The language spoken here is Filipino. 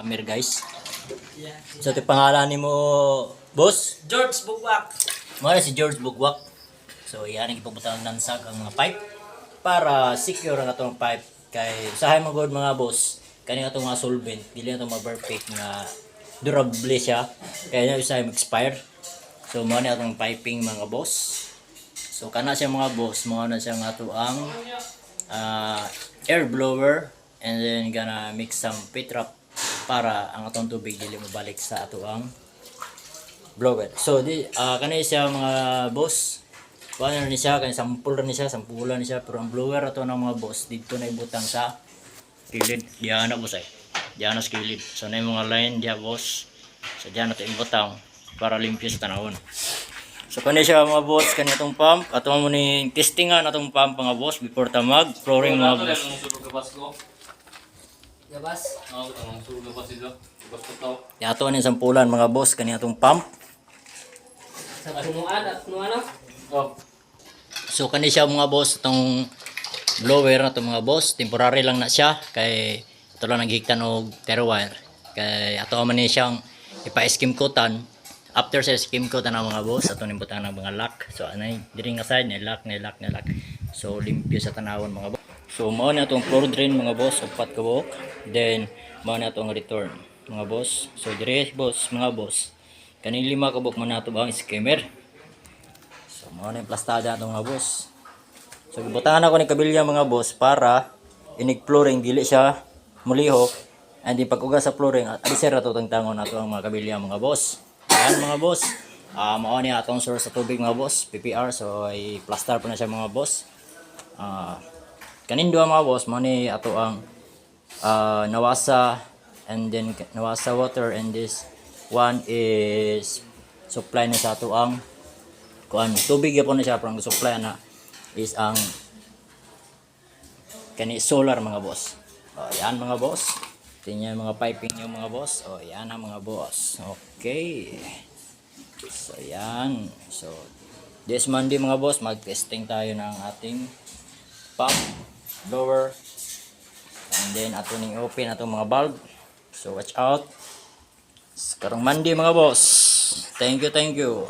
Amir guys. So ito pangalan ni mo, boss? George Bugwak. Mara si George Bugwak. So yan ang ipabutang nansag ang mga pipe para secure ang atong pipe kay usahay mo god mga boss. Kani atong mga solvent, dili na itong perfect nga durable siya kaya na usahay mag-expire. So mo ni atong piping mga boss. So kana siya mga boss, mo na siya nga ato ang air blower and then gonna mix some pit trap para ang atong tubig dili mabalik sa ato ang blower. So kanay siya mga boss. Kuha ni siya kay sampulan ni siya pero ang blower ato ng mga boss dito na ibutang sa kilid. Diyan na boss ay. Diyan na sa kilid. So na yung mga line diya boss. So diyan na to ibutang para limpyo sa tanawon. So kanay siya mga boss, kani atong pump. Ato mo ni testingan atong pump mga boss before ta mag flooring mga boss. Gabas. Yato ni sampulan mga boss kani atong pump. Sa punuan at punuan. So kani siya mga boss atong blower na to mga boss, temporary lang na siya kay ito lang naghigtan og terwire. Kay ato man ni siyang ipa-skim coatan. After sa skim coat na mga boss, ato nimbutan ng mga lock. So anay diri nga side na lock. So limpyo sa tanawon mga boss. So mao na atong floor drain mga boss, upat ka buok. Then mao na atong return mga boss. So dire boss mga boss. Kani 5 ka buok man nato ba ang skimmer. So mao na yung plastada atong mga boss. So gibutangan ako ni kabilya mga boss para inig flooring dili siya mulihok. And di pag-uga sa flooring at alisera to tangon nato ang mga kabilya mga boss. Ayan mga boss. Mao ni atong source sa tubig mga boss, PPR. So ay plaster po na siya mga boss. Kanin duha mga boss, mao ni ato ang nawasa and then nawasa water and this one is supply na sa ato ang kuan tubig gyapon na siya parang supply na is ang kani solar mga boss. Yan mga boss. Tingnan mga piping nyo mga boss. Yan ang mga boss. Okay. So yan. So this Monday mga boss, mag-testing tayo ng ating pump, blower, and then ato ning open atong mga valve. So watch out. Karong Monday mga boss. Thank you.